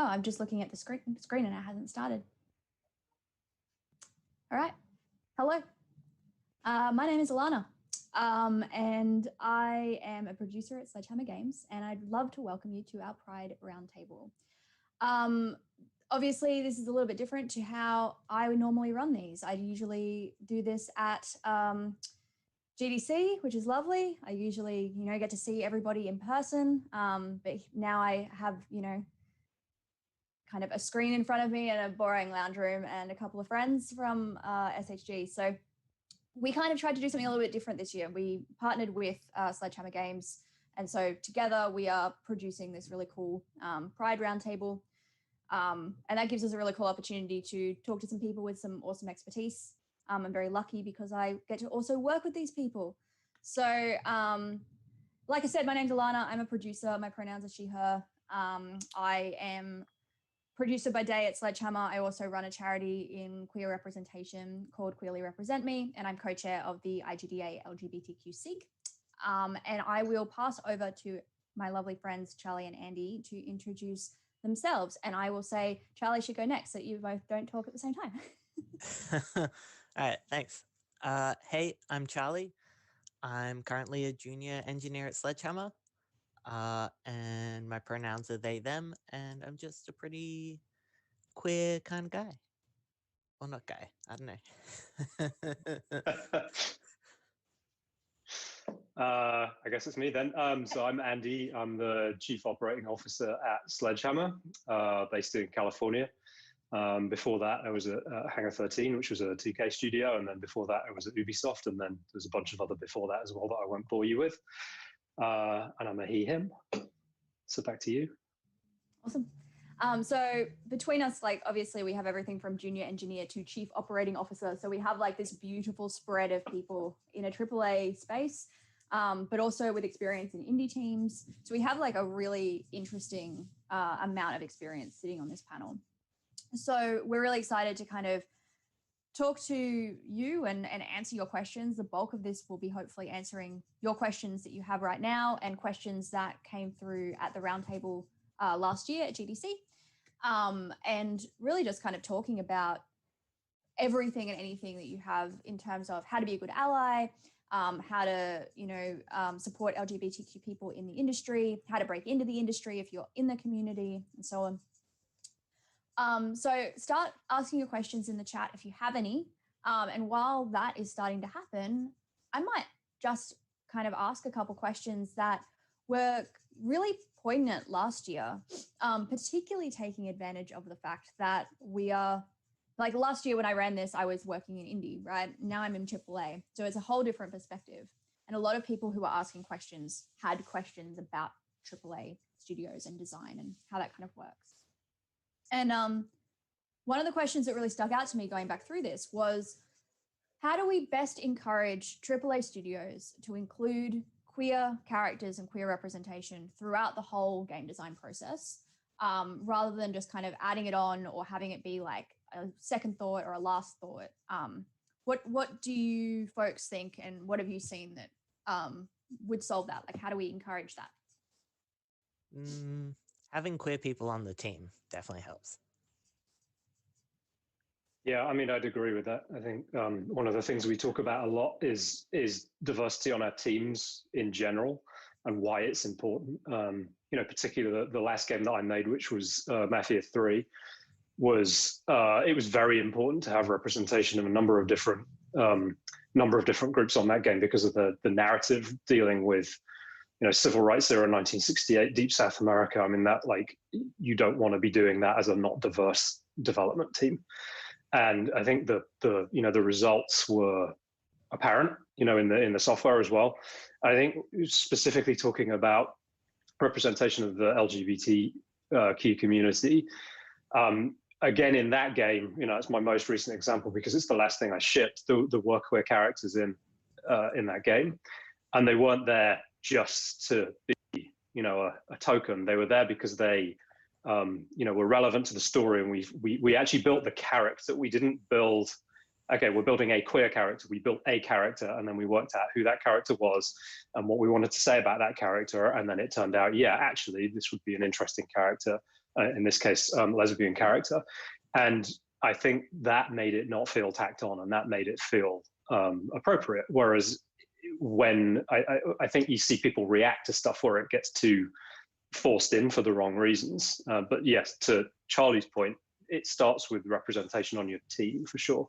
Oh, I'm just looking at the screen and it hasn't started. All right. Hello. My name is Alana, and I am a producer at Sledgehammer Games, and I'd love to welcome you to our Pride Roundtable. Obviously, this is a little bit different to how I would normally run these. I usually do this at GDC, which is lovely. I usually, get to see everybody in person, but now I have, kind of a screen in front of me and a boring lounge room and a couple of friends from SHG. So we kind of tried to do something a little bit different this year. We partnered with Sledgehammer Games. And so together we are producing this really cool Pride Roundtable. And that gives us a really cool opportunity to talk to some people with some awesome expertise. I'm very lucky because I get to also work with these people. So like I said, my name's Alana. I'm a producer. My pronouns are she, her. I am producer by day at Sledgehammer. I also run a charity in queer representation called Queerly Represent Me, and I'm co-chair of the IGDA LGBTQ SIG. And I will pass over to my lovely friends, Charlie and Andy, to introduce themselves. And I will say, Charlie should go next so you both don't talk at the same time. All right, thanks. Hey, I'm Charlie. I'm currently a junior engineer at Sledgehammer. And my pronouns are they, them, and I'm just a pretty queer kind of guy. Well, not guy, I don't know. I guess it's me then. So I'm Andy. I'm the Chief Operating Officer at Sledgehammer, based in California. Before that, I was at Hangar 13, which was a 2K studio. And then before that, I was at Ubisoft. And then there's a bunch of other before that as well that I won't bore you with. And I'm a he, him. So back to you. Awesome. So between us, obviously we have everything from junior engineer to chief operating officer. So we have this beautiful spread of people in a AAA space, but also with experience in indie teams. So we have a really interesting amount of experience sitting on this panel. So we're really excited to kind of talk to you and answer your questions. The bulk of this will be hopefully answering your questions that you have right now and questions that came through at the roundtable last year at GDC. And really just kind of talking about everything and anything that you have in terms of how to be a good ally, how to, support LGBTQ people in the industry, how to break into the industry if you're in the community, and so on. So start asking your questions in the chat if you have any. And while that is starting to happen, I might just kind of ask a couple questions that were really poignant last year, particularly taking advantage of the fact that we are, last year when I ran this, I was working in indie, right? Now I'm in AAA. So it's a whole different perspective. And a lot of people who were asking questions had questions about AAA studios and design and how that kind of works. And one of the questions that really stuck out to me going back through this was, how do we best encourage AAA studios to include queer characters and queer representation throughout the whole game design process, rather than just kind of adding it on or having it be a second thought or a last thought? What do you folks think, and what have you seen that would solve that? How do we encourage that? Having queer people on the team definitely helps. Yeah, I mean, I'd agree with that. I think one of the things we talk about a lot is diversity on our teams in general and why it's important. Particularly the last game that I made, which was Mafia 3, was it was very important to have representation of a number of different groups on that game because of the narrative dealing with civil rights era, 1968, Deep South America. I mean, that you don't want to be doing that as a not diverse development team. And I think the results were apparent, in the software as well. I think specifically talking about representation of the LGBTQ community. Again, in that game, it's my most recent example because it's the last thing I shipped. There were queer characters in that game, and they weren't there just to be, a token. They were there because they, were relevant to the story, and we actually built the character. We didn't build, okay, we're building a queer character. We built a character, and then we worked out who that character was and what we wanted to say about that character. And then it turned out, yeah, actually, this would be an interesting character in this case, lesbian character. And I think that made it not feel tacked on, and that made it feel appropriate. Whereas when I think you see people react to stuff where it gets too forced in for the wrong reasons. But yes, to Charlie's point, it starts with representation on your team for sure.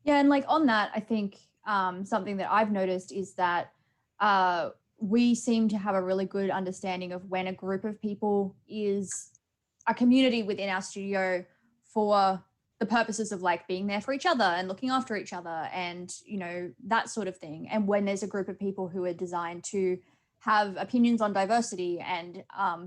Yeah, and like on that, I think something that I've noticed is that we seem to have a really good understanding of when a group of people is a community within our studio for the purposes of like being there for each other and looking after each other and, you know, that sort of thing. And when there's a group of people who are designed to have opinions on diversity and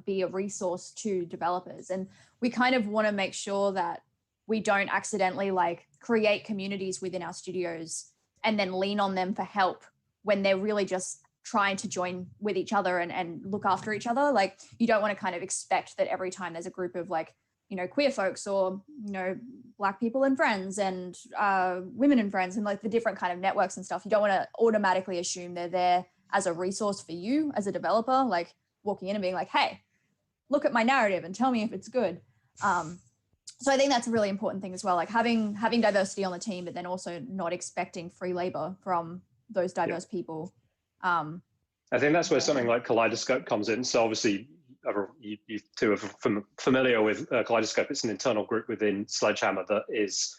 be a resource to developers. And we kind of want to make sure that we don't accidentally like create communities within our studios and then lean on them for help when they're really just trying to join with each other and look after each other. Like you don't want to kind of expect that every time there's a group of like, you know, queer folks or, you know, Black people and friends and women and friends and like the different kind of networks and stuff. You don't want to automatically assume they're there as a resource for you as a developer, like walking in and being like, hey, look at my narrative and tell me if it's good. So I think that's a really important thing as well, like having diversity on the team, but then also not expecting free labor from those diverse people. I think that's where something like Kaleidoscope comes in. So obviously, you two are familiar with Kaleidoscope. It's an internal group within Sledgehammer that it's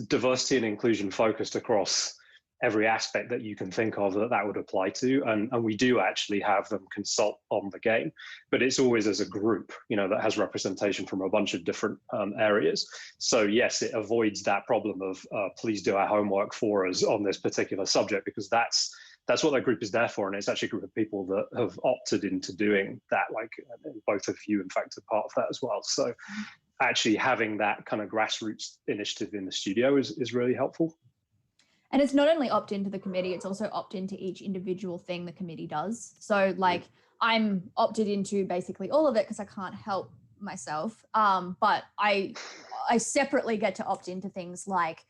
diversity and inclusion focused across every aspect that you can think of that would apply to. And we do actually have them consult on the game, but it's always as a group, you know, that has representation from a bunch of different areas. So yes, it avoids that problem of please do our homework for us on this particular subject, because that's what that group is there for. And it's actually a group of people that have opted into doing that, like both of you, in fact, are part of that as well. So actually having that kind of grassroots initiative in the studio is really helpful. And it's not only opt into the committee, it's also opt into each individual thing the committee does. So like I'm opted into basically all of it because I can't help myself. But I separately get to opt into things like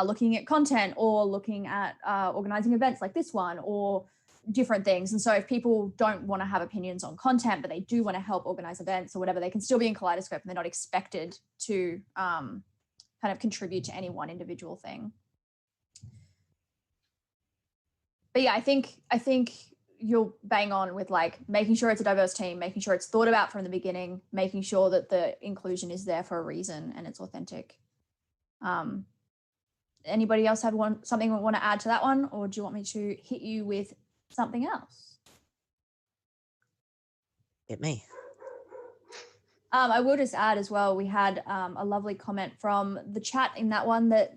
looking at content or looking at organizing events like this one or different things. And so if people don't want to have opinions on content, but they do want to help organize events or whatever, they can still be in Kaleidoscope and they're not expected to kind of contribute to any one individual thing. But yeah, I think you'll bang on with like making sure it's a diverse team, making sure it's thought about from the beginning, making sure that the inclusion is there for a reason and it's authentic. Anybody else have something we want to add to that one, or do you want me to hit you with something else? Hit me. I will just add as well, we had a lovely comment from the chat in that one that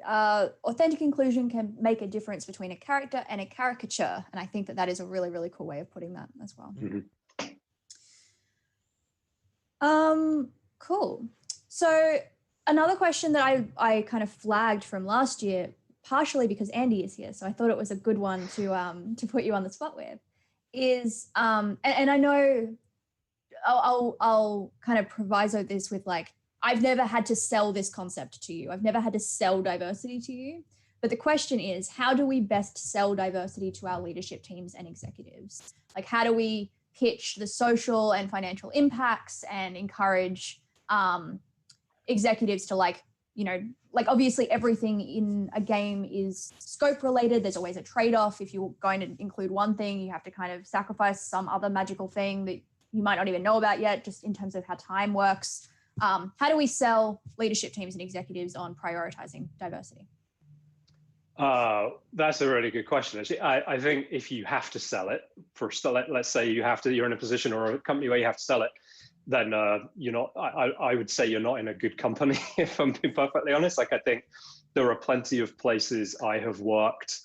authentic inclusion can make a difference between a character and a caricature. And I think that is a really, really cool way of putting that as well. Mm-hmm. Cool. So another question that I kind of flagged from last year, partially because Andy is here, so I thought it was a good one to put you on the spot with, is, and I know I'll kind of proviso this with like, I've never had to sell this concept to you. I've never had to sell diversity to you. But the question is, how do we best sell diversity to our leadership teams and executives? Like, how do we pitch the social and financial impacts and encourage executives to like, you know, like obviously everything in a game is scope related. There's always a trade-off. If you're going to include one thing, you have to kind of sacrifice some other magical thing that you might not even know about yet, just in terms of how time works. How do we sell leadership teams and executives on prioritizing diversity? That's a really good question. Actually, I think if you have to sell it, let's say you're in a position or a company where you have to sell it, then you're not. I would say you're not in a good company, if I'm being perfectly honest. Like I think there are plenty of places I have worked,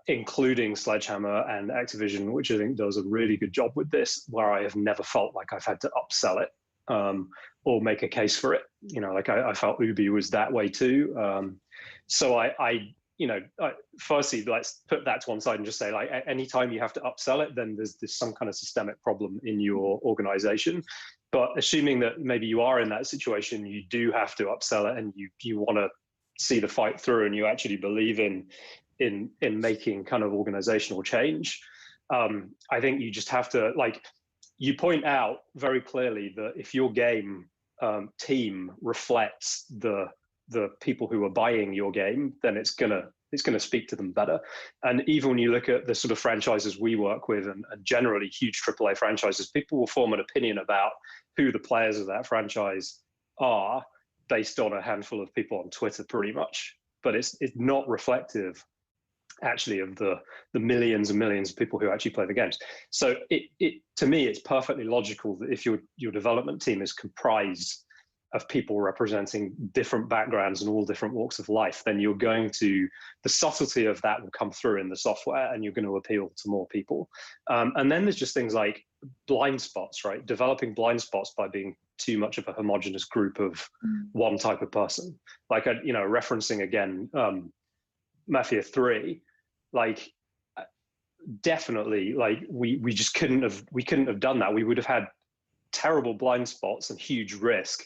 including Sledgehammer and Activision, which I think does a really good job with this, where I have never felt like I've had to upsell it or make a case for it. You know, like I felt Ubi was that way too. So firstly, let's put that to one side and just say, like, anytime you have to upsell it, then there's some kind of systemic problem in your organization. But assuming that maybe you are in that situation, you do have to upsell it, and you want to see the fight through, and you actually believe in making kind of organizational change. I think you just have to, like, you point out very clearly that if your game team reflects the people who are buying your game, then it's gonna speak to them better. And even when you look at the sort of franchises we work with, and generally huge AAA franchises, people will form an opinion about who the players of that franchise are based on a handful of people on Twitter, pretty much. But it's not reflective, actually, of the millions and millions of people who actually play the games. So to me, it's perfectly logical that if your development team is comprised of people representing different backgrounds and all different walks of life, then you're going to, the subtlety of that will come through in the software, and you're going to appeal to more people. And then there's just things like blind spots, right? Developing blind spots by being too much of a homogenous group of one type of person. Like, referencing again, Mafia 3, like, definitely, like, we just couldn't have done that. We would have had terrible blind spots and huge risk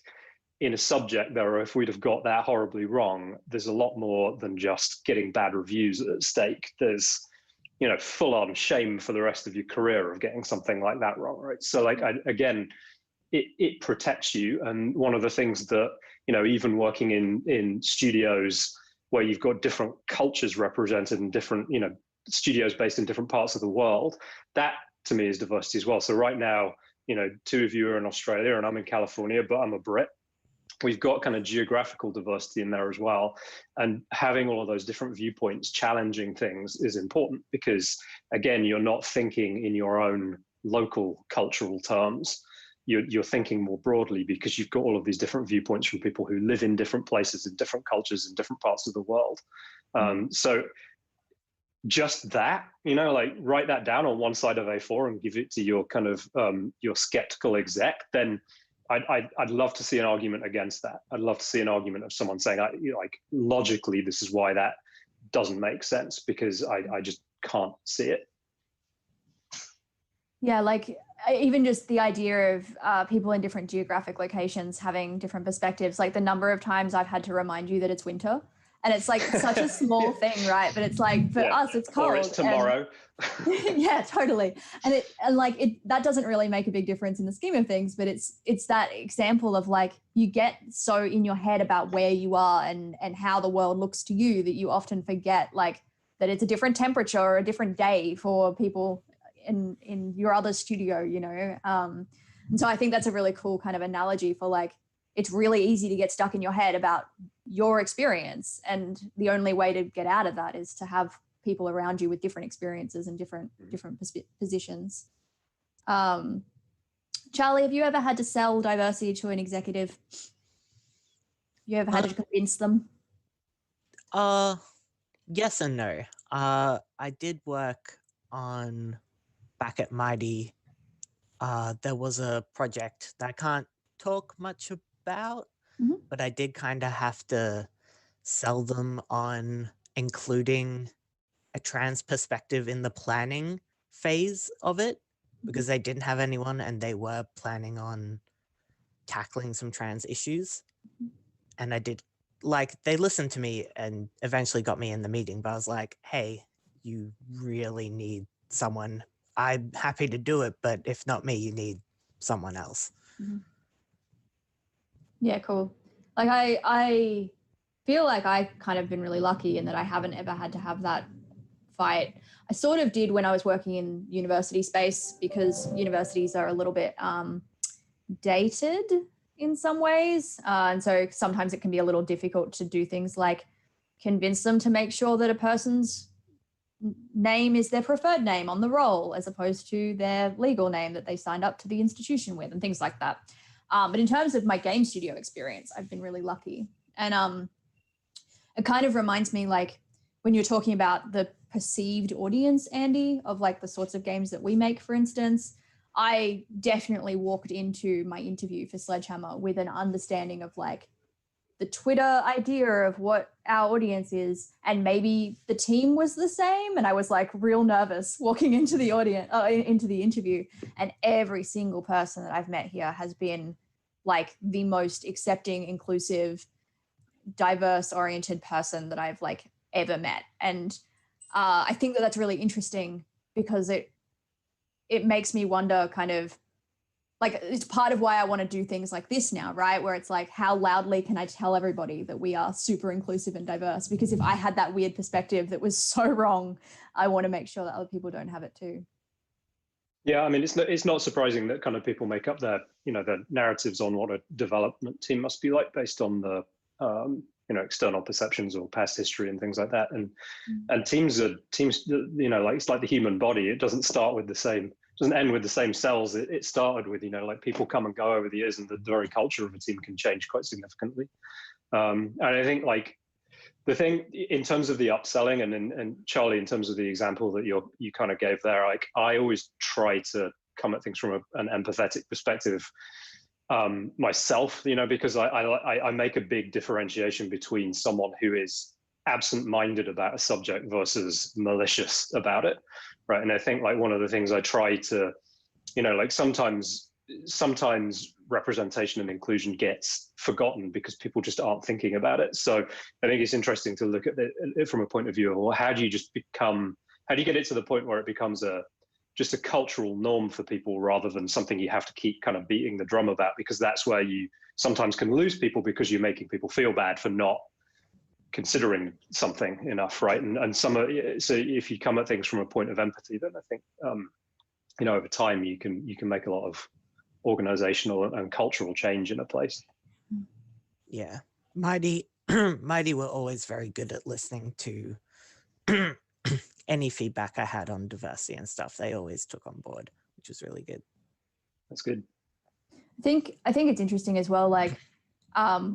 in a subject there. If we'd have got that horribly wrong, there's a lot more than just getting bad reviews at stake. There's, full on shame for the rest of your career of getting something like that wrong, right? So, like, it protects you. And one of the things that, even working in studios where you've got different cultures represented and different, studios based in different parts of the world, that to me is diversity as well. So right now, two of you are in Australia and I'm in California, but I'm a Brit. We've got kind of geographical diversity in there as well. And having all of those different viewpoints, challenging things, is important, because, again, you're not thinking in your own local cultural terms. You're thinking more broadly, because you've got all of these different viewpoints from people who live in different places, in different cultures, in different parts of the world. So just that, like, write that down on one side of A4 and give it to your kind of your skeptical exec, then I'd love to see an argument against that. I'd love to see an argument of someone saying, like, logically, this is why that doesn't make sense, because I just can't see it. Yeah, like, even just the idea of people in different geographic locations having different perspectives, like the number of times I've had to remind you that it's winter. And it's like such a small thing, right? But it's like, for us, it's cold. Or it's tomorrow. Yeah, totally. And that doesn't really make a big difference in the scheme of things, but it's that example of, like, you get so in your head about where you are and how the world looks to you that you often forget, like, that it's a different temperature or a different day for people in your other studio, and so I think that's a really cool kind of analogy for, like, it's really easy to get stuck in your head about your experience, and the only way to get out of that is to have people around you with different experiences and different positions. Charlie, have you ever had to sell diversity to an executive? You ever had to convince them? Yes and no. I did work on, back at Mighty, there was a project that I can't talk much about, but I did kind of have to sell them on including a trans perspective in the planning phase of it, because they didn't have anyone and they were planning on tackling some trans issues. And I did, like, they listened to me and eventually got me in the meeting, but I was like, hey, you really need someone. I'm happy to do it, but if not me, you need someone else. Yeah, cool. Like, I feel like I kind of been really lucky in that I haven't ever had to have that fight. I sort of did when I was working in university space, because universities are a little bit dated in some ways. And so sometimes it can be a little difficult to do things like convince them to make sure that a person's name is their preferred name on the roll, as opposed to their legal name that they signed up to the institution with, and things like that. But in terms of my game studio experience, I've been really lucky. And it kind of reminds me, like, when you're talking about the perceived audience, Andy, of, like, the sorts of games that we make, for instance, I definitely walked into my interview for Sledgehammer with an understanding of, like, the Twitter idea of what our audience is, and maybe the team was the same. And I was, like, real nervous walking into the into the interview. And every single person that I've met here has been, like, the most accepting, inclusive, diverse oriented person that I've, like, ever met. And I think that that's really interesting, because it makes me wonder, kind of, like, it's part of why I want to do things like this now, right? Where it's like, how loudly can I tell everybody that we are super inclusive and diverse? Because if I had that weird perspective that was so wrong, I want to make sure that other people don't have it too. Yeah, I mean, it's not surprising that kind of people make up their, their narratives on what a development team must be like based on the, external perceptions or past history and things like that. And teams, like it's like the human body. It doesn't start with the same, doesn't end with the same cells. It started with, like people come and go over the years, and the very culture of a team can change quite significantly. And I think like the thing in terms of the upselling, and Charlie, in terms of the example that you kind of gave there, like I always try to come at things from an empathetic perspective myself, because I make a big differentiation between someone who is absent-minded about a subject versus malicious about it, right? And I think like one of the things I try to, like sometimes representation and inclusion gets forgotten because people just aren't thinking about it. So I think it's interesting to look at it from a point of view of, well, how do you get it to the point where it becomes just a cultural norm for people rather than something you have to keep kind of beating the drum about, because that's where you sometimes can lose people because you're making people feel bad for not considering something enough, right? And so if you come at things from a point of empathy, then I think over time you can make a lot of organizational and cultural change in a place. Yeah, Mighty were always very good at listening to any feedback I had on diversity and stuff. They always took on board, which was really good. That's good. I think it's interesting as well, like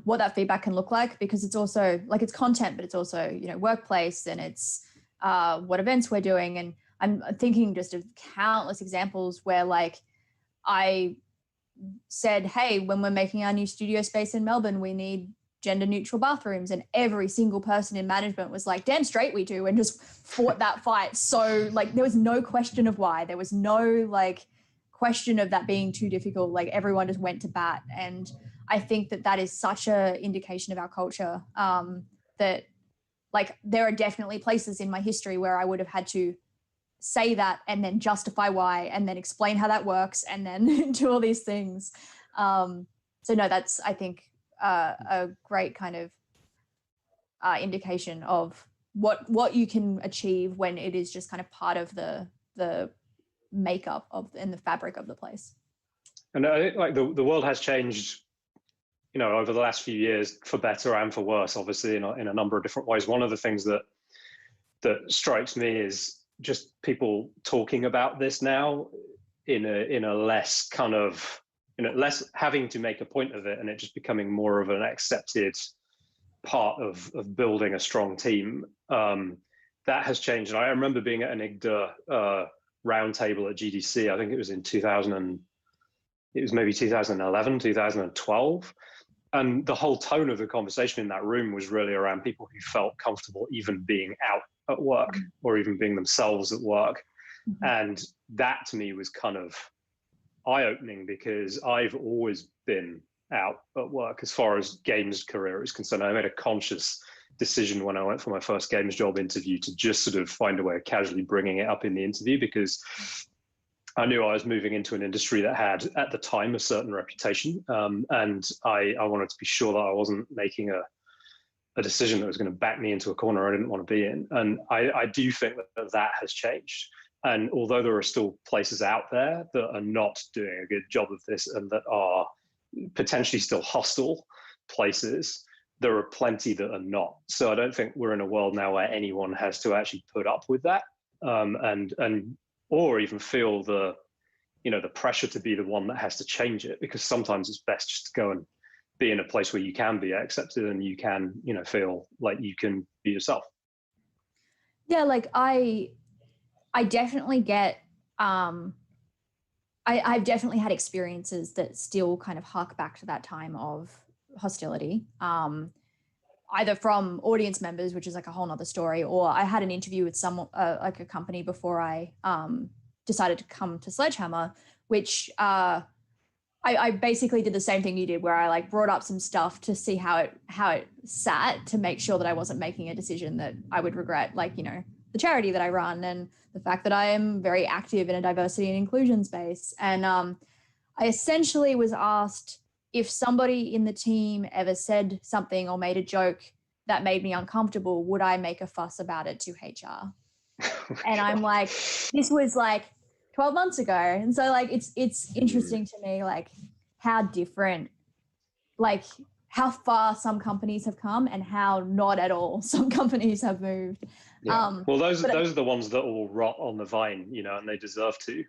what that feedback can look like, because it's also like it's content, but it's also, workplace, and it's what events we're doing. And I'm thinking just of countless examples where like I said, hey, when we're making our new studio space in Melbourne, we need gender neutral bathrooms, and every single person in management was like, damn straight we do, and just fought that fight. So like there was no question of why, there was no like question of that being too difficult. Like everyone just went to bat. And I think that is such a indication of our culture, that like there are definitely places in my history where I would have had to say that and then justify why, and then explain how that works, and then do all these things. So no, that's, I think, a great kind of indication of what you can achieve when it is just kind of part of the makeup of and the fabric of the place. And I think like the world has changed, over the last few years, for better and for worse, obviously in a number of different ways. One of the things that strikes me is just people talking about this now in a less kind of, less having to make a point of it, and it just becoming more of an accepted part of building a strong team. That has changed. And I remember being at an IGDA roundtable at GDC. I think it was in 2011, 2012. And the whole tone of the conversation in that room was really around people who felt comfortable even being out at work or even being themselves at work. Mm-hmm. And that to me was kind of eye-opening, because I've always been out at work as far as games career is concerned. I made a conscious decision when I went for my first games job interview to just sort of find a way of casually bringing it up in the interview, because I knew I was moving into an industry that had, at the time, a certain reputation. And I wanted to be sure that I wasn't making a decision that was going to back me into a corner I didn't want to be in. And I do think that has changed. And although there are still places out there that are not doing a good job of this and that are potentially still hostile places, there are plenty that are not. So I don't think we're in a world now where anyone has to actually put up with that, or even feel the pressure to be the one that has to change it, because sometimes it's best just to go and be in a place where you can be accepted and you can, feel like you can be yourself. Yeah, like I definitely get, I've definitely had experiences that still kind of hark back to that time of hostility, either from audience members, which is like a whole nother story, or I had an interview with someone, like a company before I decided to come to Sledgehammer, which I basically did the same thing you did, where I like brought up some stuff to see how it sat, to make sure that I wasn't making a decision that I would regret, like, the charity that I run and the fact that I am very active in a diversity and inclusion space. And I essentially was asked if somebody in the team ever said something or made a joke that made me uncomfortable, would I make a fuss about it to HR? And I'm like, this was like 12 months ago. And so like, it's interesting to me, like how different, like how far some companies have come and how not at all some companies have moved. Yeah. Well, those are the ones that will rot on the vine, you know, and they deserve to.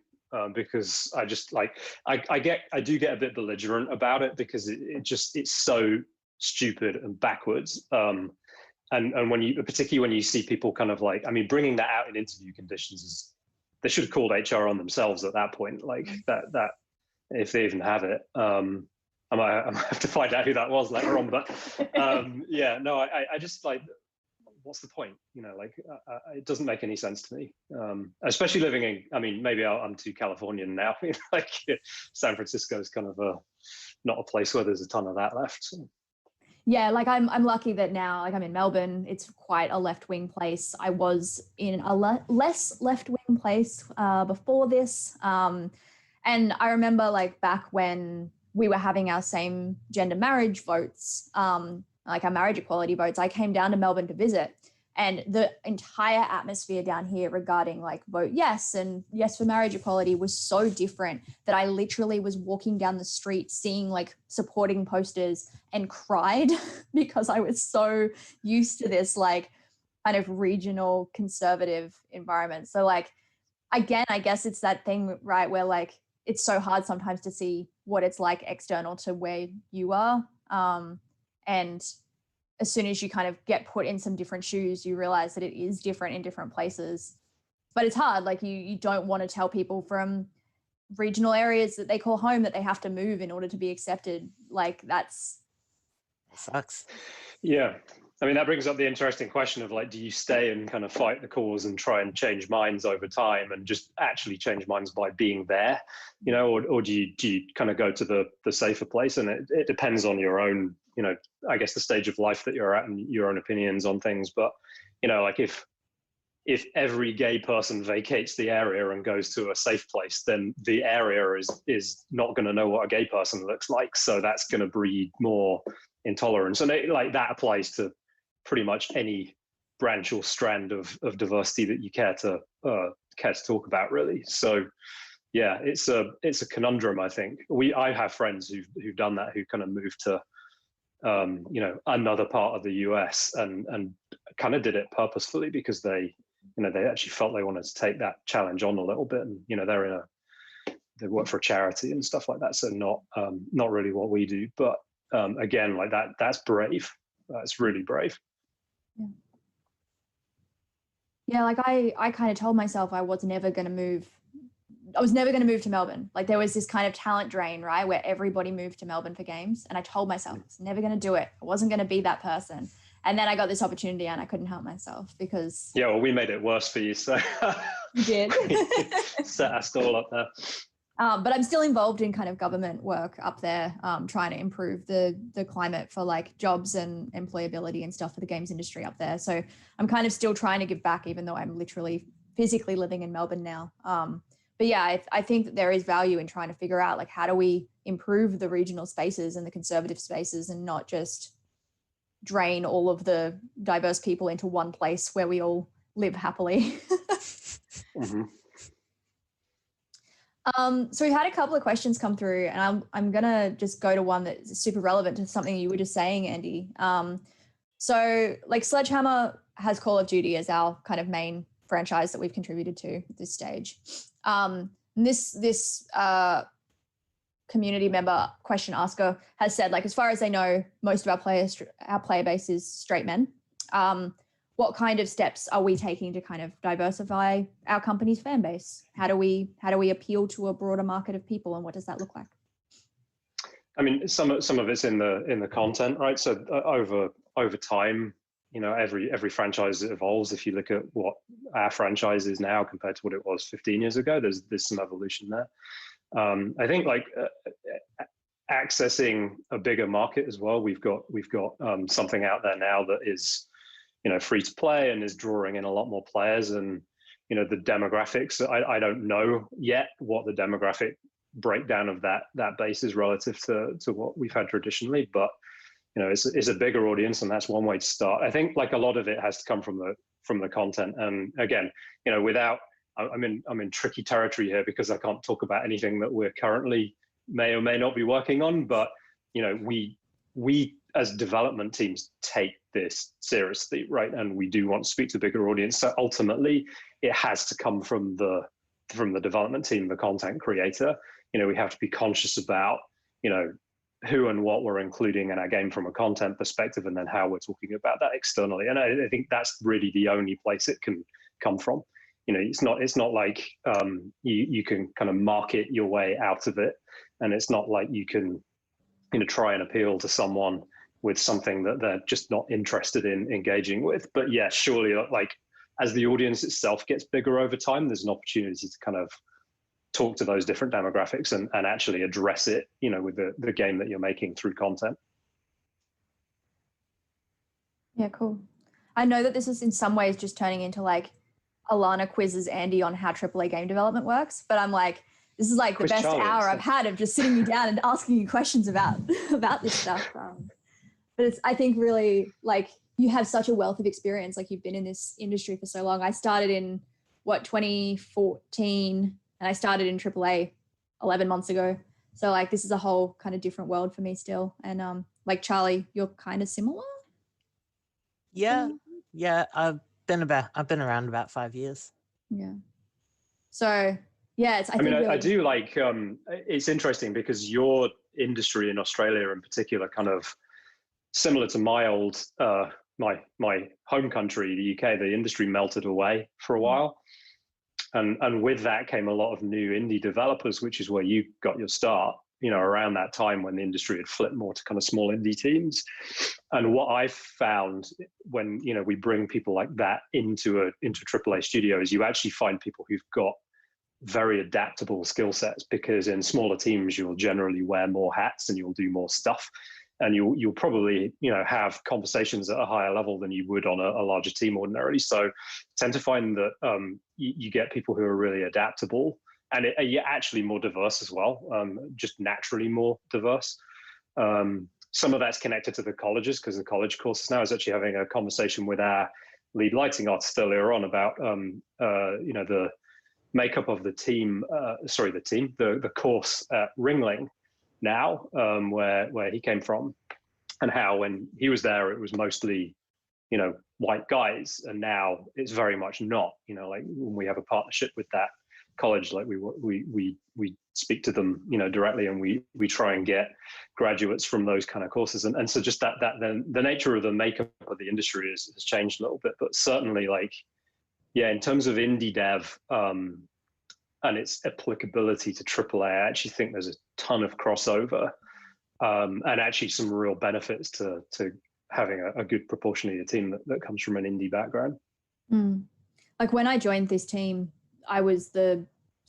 Because I just like, I do get a bit belligerent about it because it's so stupid and backwards. And when you, particularly when you see people kind of like, I mean, bringing that out in interview conditions is, they should have called HR on themselves at that point, like that if they even have it. I might have to find out who that was later on, but yeah, no, I just like, what's the point? You know, like it doesn't make any sense to me. Especially living in, I mean, maybe I'm too Californian now. Like San Francisco is kind of not a place where there's a ton of that left. So. Yeah, like I'm lucky that now, like I'm in Melbourne, it's quite a left-wing place. I was in a less left-wing place before this. And I remember like back when we were having our same gender marriage votes, like our marriage equality votes, I came down to Melbourne to visit, and the entire atmosphere down here regarding like vote yes and yes for marriage equality was so different that I literally was walking down the street seeing like supporting posters and cried because I was so used to this like kind of regional conservative environment. So like, again, I guess it's that thing, right, where like it's so hard sometimes to see what it's like external to where you are. And as soon as you kind of get put in some different shoes, you realize that it is different in different places. But it's hard. Like you don't want to tell people from regional areas that they call home that they have to move in order to be accepted. Like that sucks. Yeah. I mean, that brings up the interesting question of like, do you stay and kind of fight the cause and try and change minds over time and just actually change minds by being there, you know, or do you kind of go to the safer place? And it depends on your own, you know, I guess the stage of life that you're at and your own opinions on things. But, you know, like if every gay person vacates the area and goes to a safe place, then the area is not going to know what a gay person looks like. So that's going to breed more intolerance. And like that applies to pretty much any branch or strand of diversity that you care to talk about, really. So yeah, it's a conundrum. I think I have friends who've done that, who kind of moved to you know, another part of the US and kind of did it purposefully because they actually felt they wanted to take that challenge on a little bit. And you know, they work for a charity and stuff like that, so not really what we do. But again, like that's brave. That's really brave. Yeah, like I kind of told myself I was never going to move to Melbourne. Like there was this kind of talent drain, right, where everybody moved to Melbourne for games, and I told myself I was never going to do it. I wasn't going to be that person. And then I got this opportunity and I couldn't help myself because... Yeah, well, we made it worse for you, so... You did. Set our stall up there. But I'm still involved in kind of government work up there, trying to improve the climate for like jobs and employability and stuff for the games industry up there. So I'm kind of still trying to give back, even though I'm literally physically living in Melbourne now. But yeah, I think that there is value in trying to figure out like, how do we improve the regional spaces and the conservative spaces and not just drain all of the diverse people into one place where we all live happily. Mm-hmm. So we've had a couple of questions come through, and I'm gonna just go to one that's super relevant to something you were just saying, Andy. So like Sledgehammer has Call of Duty as our kind of main franchise that we've contributed to at this stage. This community member question asker has said, like, as far as they know, most of our player base is straight men. What kind of steps are we taking to kind of diversify our company's fan base? How do we appeal to a broader market of people, and what does that look like? I mean, some of it's in the content, right? So over time, you know, every franchise evolves. If you look at what our franchise is now compared to what it was 15 years ago, there's some evolution there. I think like accessing a bigger market as well. We've got something out there now that is, you know, free to play and is drawing in a lot more players. And, you know, the demographics, I don't know yet what the demographic breakdown of that base is relative to what we've had traditionally, but it's a bigger audience, and that's one way to start. I think like a lot of it has to come from the content. And again, without I'm in tricky territory here because I can't talk about anything that we're currently may or may not be working on, but we as development teams take this seriously, right? And we do want to speak to a bigger audience. So ultimately, it has to come from the development team, the content creator. We have to be conscious about who and what we're including in our game from a content perspective, and then how we're talking about that externally. And I think that's really the only place it can come from. It's not like you can kind of market your way out of it, and it's not like you can try and appeal to someone with something that they're just not interested in engaging with. But yeah, surely, like as the audience itself gets bigger over time, there's an opportunity to kind of talk to those different demographics and actually address it, with the game that you're making through content. Yeah, cool. I know that this is in some ways just turning into like Alana quizzes Andy on how AAA game development works, but I'm like, this is like the best hour I've had of just sitting you down and asking you questions about this stuff. But it's, I think, really like you have such a wealth of experience. Like you've been in this industry for so long. I started in 2014, and I started in AAA 11 months ago. So like this is a whole kind of different world for me still. And like Charlie, you're kind of similar. Yeah. I've been around about 5 years. Yeah. So yeah, I do like, it's interesting because your industry in Australia in particular, kind of similar to my old, my home country, the UK, the industry melted away for a while. And with that came a lot of new indie developers, which is where you got your start, around that time when the industry had flipped more to kind of small indie teams. And what I found when, we bring people like that into AAA studios, you actually find people who've got very adaptable skill sets, because in smaller teams, you'll generally wear more hats and you'll do more stuff. And you'll probably, have conversations at a higher level than you would on a larger team ordinarily. So tend to find that you get people who are really adaptable, and you're actually more diverse as well, just naturally more diverse. Some of that's connected to the colleges, because the college courses now. I was actually having a conversation with our lead lighting artist earlier on about, the makeup of the team, the course at Ringling now, where he came from, and how when he was there, it was mostly, white guys, and now it's very much not. Like when we have a partnership with that college, like we speak to them, directly, and we try and get graduates from those kind of courses, and so just that then the nature of the makeup of the industry has changed a little bit, but certainly like, yeah, in terms of indie dev, and its applicability to AAA, I actually think there's a ton of crossover, and actually some real benefits to having a good proportion of your team that comes from an indie background. Like when I joined this team, I was the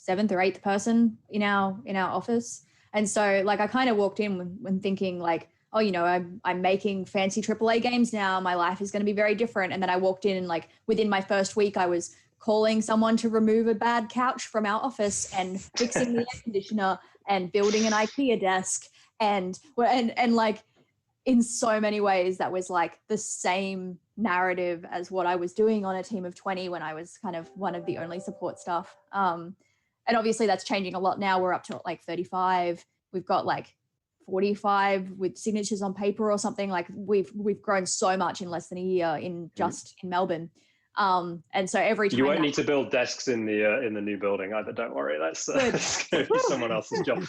7th or 8th person in our office. And so like I kind of walked in when thinking like, oh, I'm making fancy AAA games now. My life is going to be very different. And then I walked in and like within my first week, I was calling someone to remove a bad couch from our office and fixing the air conditioner and building an IKEA desk. And like in so many ways, that was like the same narrative as what I was doing on a team of 20 when I was kind of one of the only support staff. And obviously that's changing a lot now. We're up to like 35. We've got like 45 with signatures on paper or something. Like we've grown so much in less than a year in Melbourne. And so every time you won't need to build desks in the new building either. Don't worry, that's going to be someone else's job.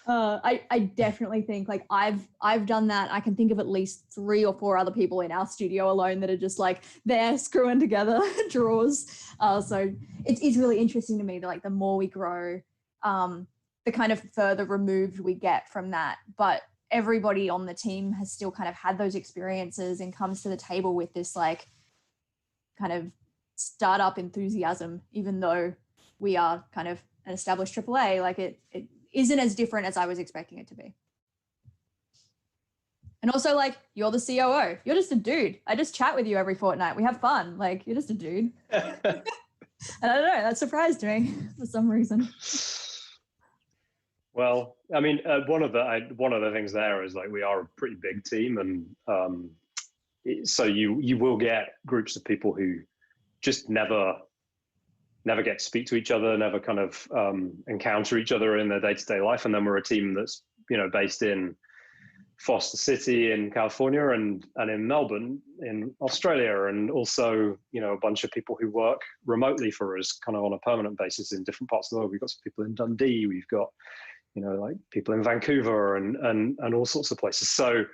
I definitely think like I've done that. I can think of at least 3 or 4 other people in our studio alone that are just like they're screwing together drawers. So it's really interesting to me that like the more we grow, the kind of further removed we get from that. But everybody on the team has still kind of had those experiences and comes to the table with this like kind of startup enthusiasm, even though we are kind of an established AAA, like it isn't as different as I was expecting it to be. And also like, you're the COO, you're just a dude. I just chat with you every fortnight. We have fun. Like you're just a dude. And I don't know, that surprised me for some reason. Well, I mean, one of the things there is like we are a pretty big team, and so you will get groups of people who just never get to speak to each other, never kind of encounter each other in their day-to-day life. And then we're a team that's, you know, based in Foster City in California and in Melbourne in Australia, and also, you know, a bunch of people who work remotely for us kind of on a permanent basis in different parts of the world. We've got some people in Dundee, we've got, you know, like people in Vancouver and all sorts of places. So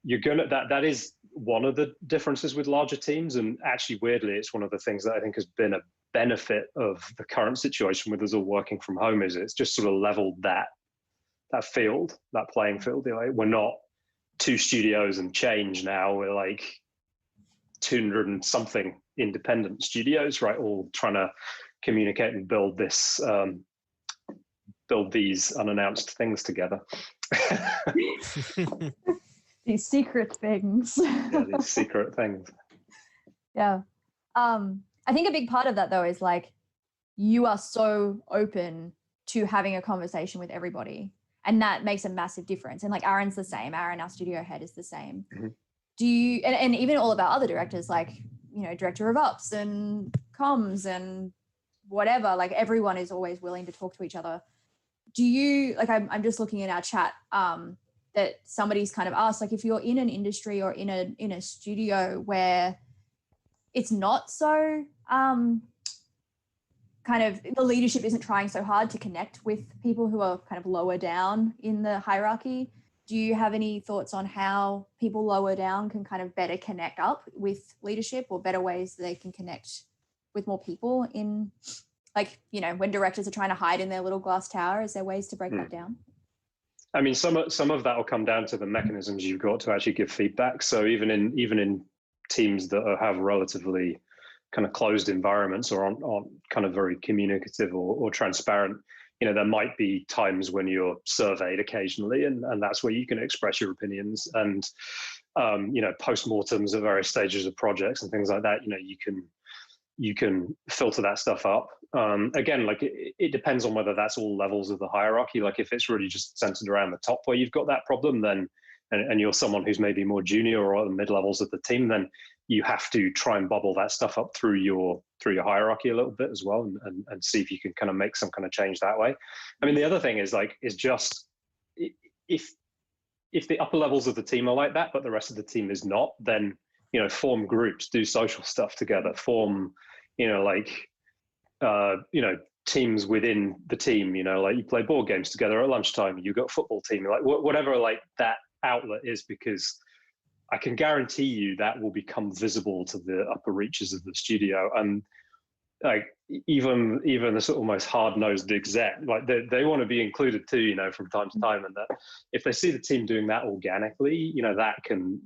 you're gonna, that is one of the differences with larger teams. And actually, weirdly, it's one of the things that I think has been a benefit of the current situation with us all working from home, is it's just sort of leveled that field, that playing field. You know, we're not 2 studios and change now. We're like 200 and something independent studios, right? All trying to communicate and build this, build these unannounced things together. These secret things. Yeah, these secret things. Yeah. I think a big part of that, though, is like you are so open to having a conversation with everybody, and that makes a massive difference. And like Aaron's the same. Aaron, our studio head, is the same. Mm-hmm. Do you, and even all of our other directors, like, you know, director of ops and comms and whatever, like everyone is always willing to talk to each other. Do you, like, I'm just looking at our chat, that somebody's kind of asked, like, if you're in an industry or in a studio where it's not so kind of, the leadership isn't trying so hard to connect with people who are kind of lower down in the hierarchy, do you have any thoughts on how people lower down can kind of better connect up with leadership, or better ways they can connect with more people in, like, you know, when directors are trying to hide in their little glass tower? Is there ways to break that down? I mean, some of that will come down to the mechanisms you've got to actually give feedback. So even in teams that have relatively kind of closed environments or aren't kind of very communicative or transparent, you know, there might be times when you're surveyed occasionally, and that's where you can express your opinions. And you know, postmortems at various stages of projects and things like that, you know, you can filter that stuff up. Again, like it depends on whether that's all levels of the hierarchy. Like if it's really just centered around the top where you've got that problem, then and you're someone who's maybe more junior or at the mid levels of the team, then you have to try and bubble that stuff up through your hierarchy a little bit as well, and see if you can kind of make some kind of change that way. I mean, the other thing is just if the upper levels of the team are like that, but the rest of the team is not, then, you know, form groups, do social stuff together, form, you know, like, you know, teams within the team, you know, like you play board games together at lunchtime, you got a football team, like whatever, like that outlet is, because I can guarantee you that will become visible to the upper reaches of the studio. And like even the sort of most hard-nosed exec, like they want to be included too, you know, from time to time. And that if they see the team doing that organically, you know, that can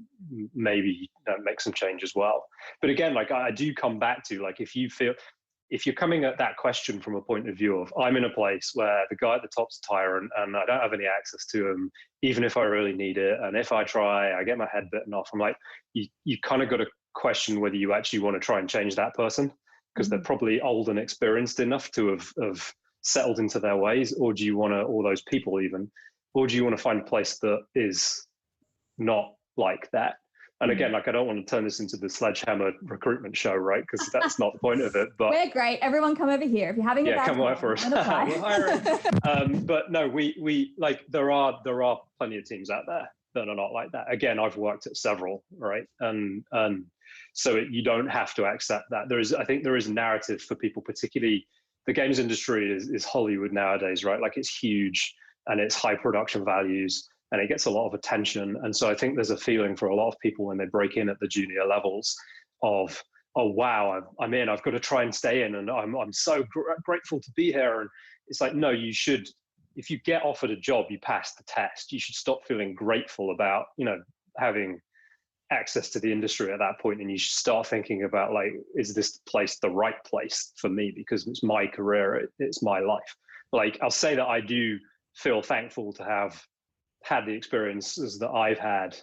maybe make some change as well. But again, like I do come back to, like, if you're coming at that question from a point of view of, I'm in a place where the guy at the top's a tyrant and I don't have any access to him, even if I really need it. And if I try, I get my head bitten off. I'm like, you kind of got to question whether you actually want to try and change that person, because they're probably old and experienced enough to have settled into their ways. Or do you want to, or those people even, or do you want to find a place that is not like that? And again, like, I don't want to turn this into the Sledgehammer recruitment show, right? Because that's not the point of it. But we're great. Everyone come over here. If you're having a bad come work for us. We're hiring. But no, we like, there are plenty of teams out there that are not like that. Again, I've worked at several, right? And so you don't have to accept that. I think there is a narrative for people, particularly the games industry is Hollywood nowadays, right? Like, it's huge and it's high production values, and it gets a lot of attention. And so I think there's a feeling for a lot of people when they break in at the junior levels of, oh, wow, I'm in, I've got to try and stay in, and I'm so grateful to be here. And it's like, no, you should, if you get offered a job, you pass the test, you should stop feeling grateful about, you know, having access to the industry at that point, and you should start thinking about, like, is this place the right place for me? Because it's my career, it's my life. Like, I'll say that I do feel thankful to have had the experiences that I've had,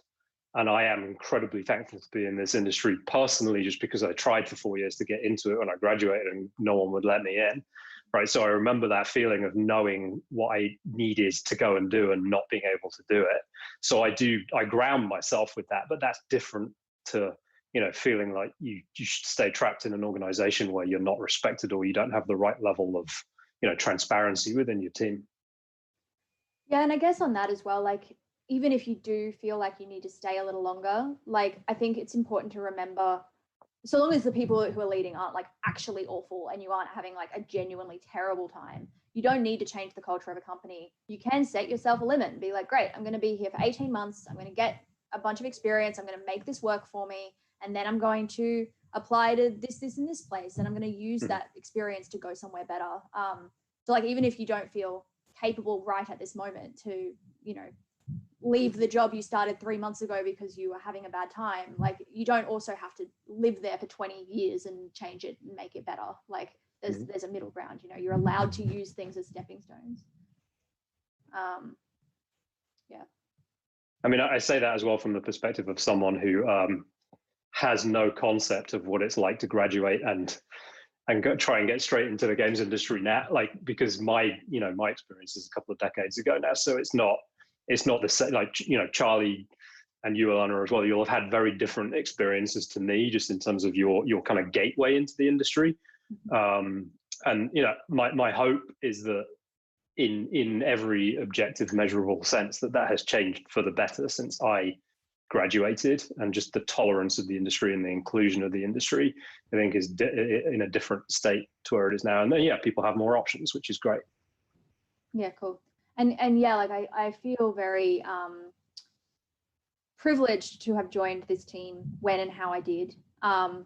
and I am incredibly thankful to be in this industry personally, just because I tried for 4 years to get into it when I graduated and no one would let me in, right? So I remember that feeling of knowing what I needed to go and do and not being able to do it. So I ground myself with that, but that's different to, feeling like you should stay trapped in an organization where you're not respected or you don't have the right level of, transparency within your team. Yeah, and I guess on that as well, like, even if you do feel like you need to stay a little longer, like, I think it's important to remember, so long as the people who are leading aren't like actually awful and you aren't having like a genuinely terrible time, you don't need to change the culture of a company. You can set yourself a limit and be like, great, I'm going to be here for 18 months. I'm going to get a bunch of experience. I'm going to make this work for me. And then I'm going to apply to this, and this place. And I'm going to use that experience to go somewhere better. So like, even if you don't feel capable right at this moment to, leave the job you started 3 months ago because you were having a bad time, like, you don't also have to live there for 20 years and change it and make it better. Like, there's a middle ground, you're allowed to use things as stepping stones. Yeah. I mean, I say that as well from the perspective of someone who has no concept of what it's like to graduate and try and get straight into the games industry now, like, because my experience is a couple of decades ago now. So it's not the same, like, Charlie and you, Alana, as well, you'll have had very different experiences to me, just in terms of your kind of gateway into the industry. And, my hope is that in every objective, measurable sense, that has changed for the better since I graduated, and just the tolerance of the industry and the inclusion of the industry, I think, is in a different state to where it is now. And then, people have more options, which is great. Yeah, cool. And yeah, like, I feel very privileged to have joined this team when and how I did. And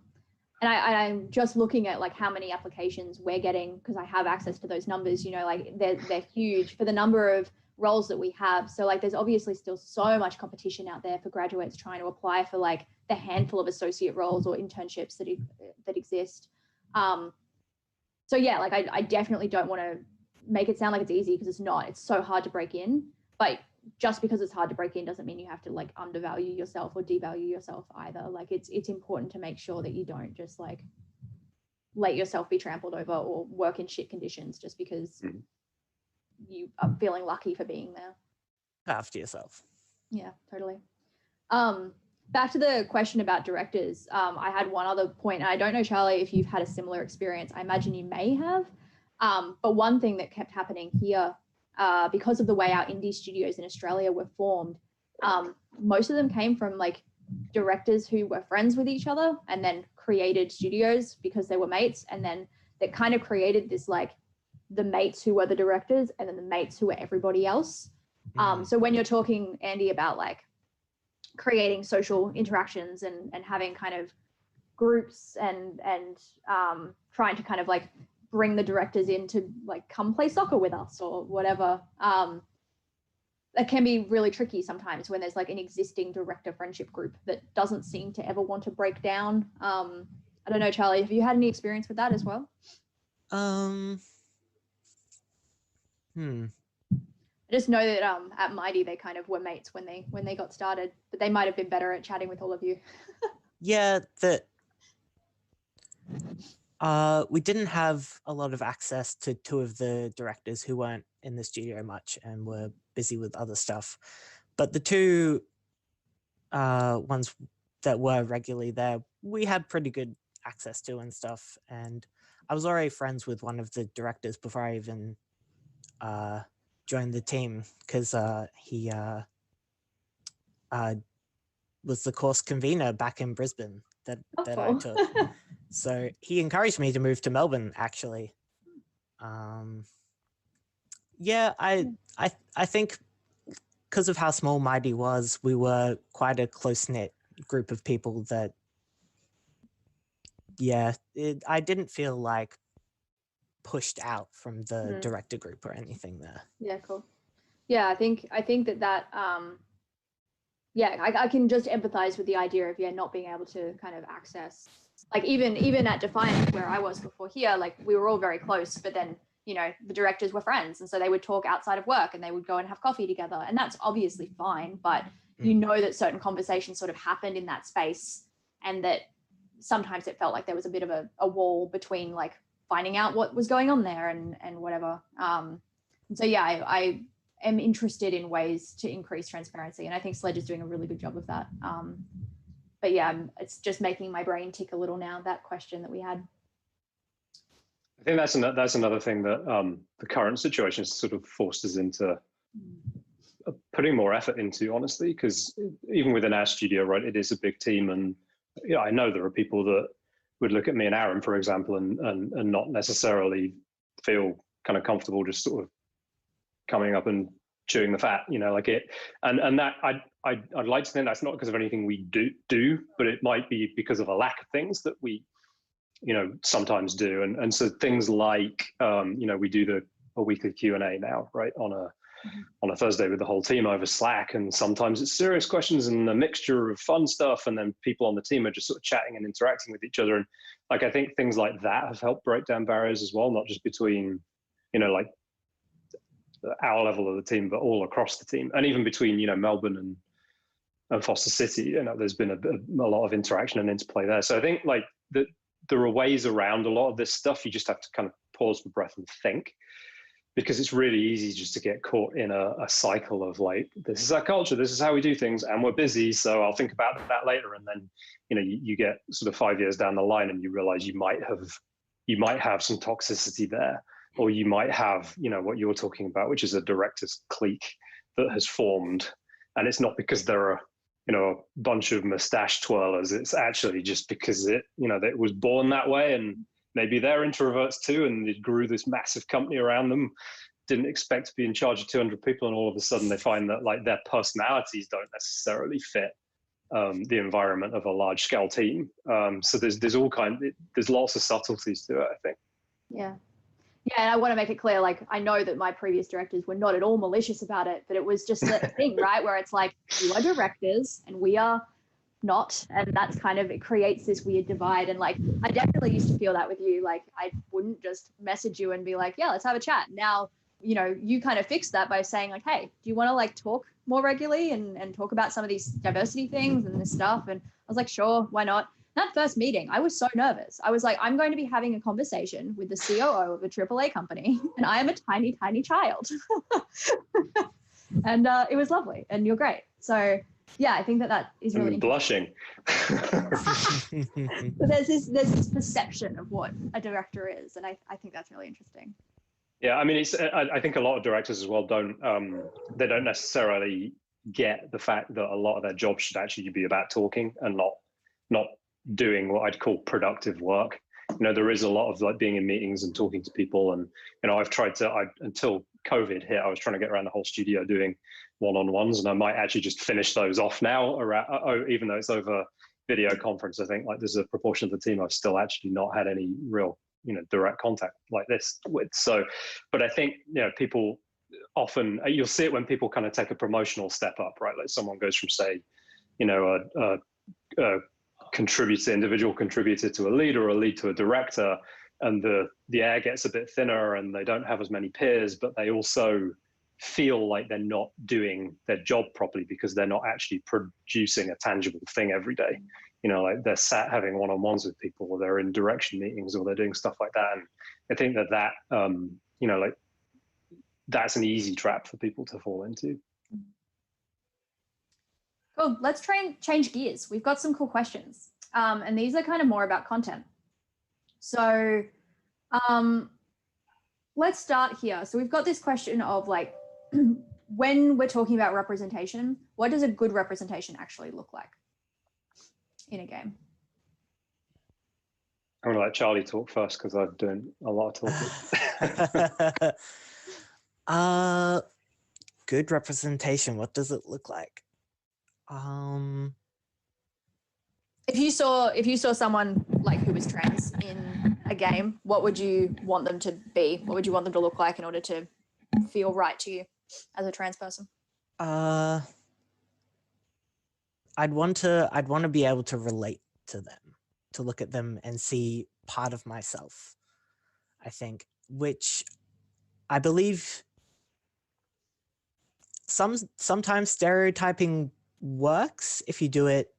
I'm just looking at like how many applications we're getting, because I have access to those numbers, like they're huge for the number of roles that we have. So like, there's obviously still so much competition out there for graduates trying to apply for like the handful of associate roles or internships that exist. So yeah, like, I definitely don't want to make it sound like it's easy, because it's not. It's so hard to break in, but just because it's hard to break in doesn't mean you have to like undervalue yourself or devalue yourself either. Like, it's important to make sure that you don't just like let yourself be trampled over or work in shit conditions just because you are feeling lucky for being there. After yourself. Yeah, totally. Back to the question about directors. I had one other point, and I don't know, Charlie, if you've had a similar experience. I imagine you may have. But one thing that kept happening here, because of the way our indie studios in Australia were formed, most of them came from like directors who were friends with each other and then created studios because they were mates. And then that kind of created this, like, the mates who were the directors and then the mates who were everybody else. So when you're talking, Andy, about like creating social interactions and having kind of groups and trying to kind of like bring the directors in to like come play soccer with us or whatever, that can be really tricky sometimes when there's like an existing director friendship group that doesn't seem to ever want to break down. I don't know, Charlie, have you had any experience with that as well? I just know that at Mighty they kind of were mates when they got started, but they might have been better at chatting with all of you. Yeah, we didn't have a lot of access to two of the directors who weren't in the studio much and were busy with other stuff. But the two ones that were regularly there, we had pretty good access to and stuff. And I was already friends with one of the directors before I even joined the team, because he was the course convener back in Brisbane that I took. So he encouraged me to move to Melbourne, actually. Yeah, I think because of how small Mighty was, we were quite a close-knit group of people that, yeah, I didn't feel like pushed out from the director group or anything there. Yeah, cool. Yeah, I think that yeah, I can just empathize with the idea of not being able to kind of access, like, even at Defiant, where I was before here, like, we were all very close, but then the directors were friends, and so they would talk outside of work and they would go and have coffee together, and that's obviously fine, but that certain conversations sort of happened in that space, and that sometimes it felt like there was a bit of a wall between like finding out what was going on there and whatever. And so yeah, I am interested in ways to increase transparency, and I think Sledge is doing a really good job of that. But yeah, it's just making my brain tick a little now, that question that we had. I think that's another thing that the current situation sort of forced us into putting more effort into, honestly, because even within our studio, right, it is a big team, and I know there are people that would look at me and Aaron, for example, and not necessarily feel kind of comfortable just sort of coming up and chewing the fat, like it, and that I'd like to think that's not because of anything we do, but it might be because of a lack of things that we, sometimes do, and so things like, we do a weekly Q&A now, right, on a Thursday with the whole team over Slack, and sometimes it's serious questions and a mixture of fun stuff, and then people on the team are just sort of chatting and interacting with each other, and like I think things like that have helped break down barriers as well, not just between like our level of the team, but all across the team, and even between Melbourne and Foster City. There's been a lot of interaction and interplay there. So I think like there are ways around a lot of this stuff. You just have to kind of pause for breath and think, because it's really easy just to get caught in a cycle of like, this is our culture, this is how we do things, and we're busy, so I'll think about that later. And then you get sort of 5 years down the line and you realize you might have some toxicity there, or you might have what you're talking about, which is a director's clique that has formed, and it's not because there are a bunch of mustache twirlers. It's actually just because it was born that way, and maybe they're introverts too, and they grew this massive company around them, didn't expect to be in charge of 200 people, and all of a sudden they find that like their personalities don't necessarily fit the environment of a large scale team. So there's there's lots of subtleties to it, I think. Yeah. Yeah, and I want to make it clear, like, I know that my previous directors were not at all malicious about it, but it was just a thing, right, where it's like, you are directors and we are not, and that's kind of, it creates this weird divide. And like, I definitely used to feel that with you. Like, I wouldn't just message you and be like, yeah, let's have a chat. Now, you kind of fixed that by saying like, hey, do you want to like talk more regularly and talk about some of these diversity things and this stuff? And I was like, sure, why not? That first meeting, I was so nervous. I was like, I'm going to be having a conversation with the COO of a AAA company, and I am a tiny, tiny child. And it was lovely, and you're great. So yeah, I think that is really blushing. But there's this perception of what a director is, and I think that's really interesting. Yeah, I mean, I think a lot of directors as well don't necessarily get the fact that a lot of their job should actually be about talking and not doing what I'd call productive work. There is a lot of like being in meetings and talking to people, and I've tried to, until COVID hit, I was trying to get around the whole studio doing one-on-ones, and I might actually just finish those off now, even though it's over video conference. I think like there's a proportion of the team I've still actually not had any real direct contact like this with. So, but I think people often, you'll see it when people kind of take a promotional step up, right? Like someone goes from say a individual contributor to a lead, or a lead to a director, and the air gets a bit thinner and they don't have as many peers, but they also feel like they're not doing their job properly because they're not actually producing a tangible thing every day. Like they're sat having one-on-ones with people, or they're in direction meetings, or they're doing stuff like that. And I think that like that's an easy trap for people to fall into. Cool. Let's try and change gears. We've got some cool questions, and these are kind of more about content. So let's start here. So we've got this question of like, when we're talking about representation, what does a good representation actually look like in a game? I'm going to let Charlie talk first because I'm doing a lot of talking. Good representation. What does it look like? If you saw someone like who was trans in a game, what would you want them to be? What would you want them to look like in order to feel right to you as a trans person? I'd want to be able to relate to them, to look at them and see part of myself, I think, which I believe sometimes stereotyping works if you do it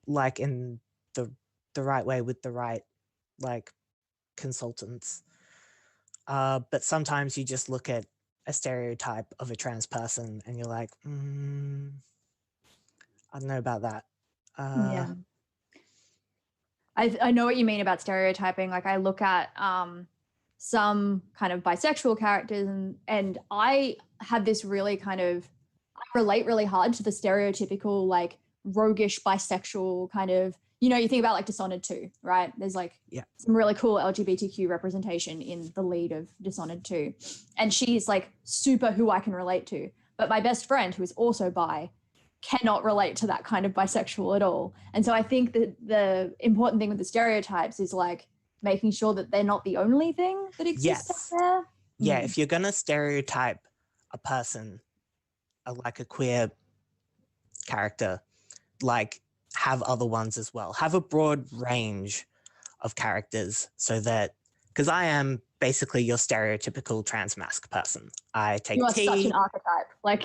like in the right way with the right like consultants. But sometimes you just look at a stereotype of a trans person and you're like, I don't know about that. Yeah. I know what you mean about stereotyping. Like I look at some kind of bisexual characters and I have this really kind of, I relate really hard to the stereotypical like roguish bisexual kind of, you know, you think about like Dishonored 2, right? There's like some really cool LGBTQ representation in the lead of Dishonored 2. And she's like super who I can relate to. But my best friend, who is also bi, cannot relate to that kind of bisexual at all. And so I think that the important thing with the stereotypes is like making sure that they're not the only thing that exists out there. Yeah, if you're gonna stereotype a person, like a queer character, like have other ones as well. Have a broad range of characters so that, because I am basically your stereotypical trans masc person. I take you are tea. Such an archetype. Like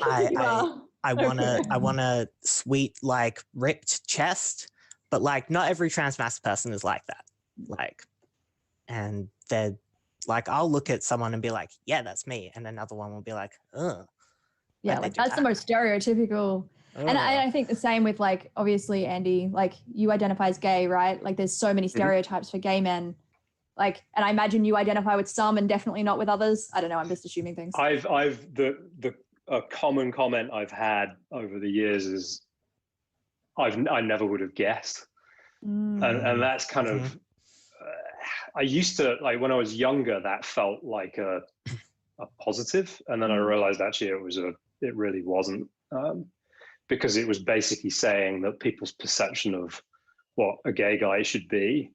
I want a sweet, like ripped chest, but like not every trans masc person is like that. Like, and they're like, I'll look at someone and be like, yeah, that's me. And another one will be like, oh. Yeah, like that's the most stereotypical. And I think the same with like, obviously, Andy, like you identify as gay, right? Like there's so many stereotypes for gay men. Like, and I imagine you identify with some and definitely not with others. I don't know. I'm just assuming things. A common comment I've had over the years is I never would have guessed. And that's kind of, I used to, like when I was younger, that felt like a positive. And then I realized actually it really wasn't, because it was basically saying that people's perception of what a gay guy should be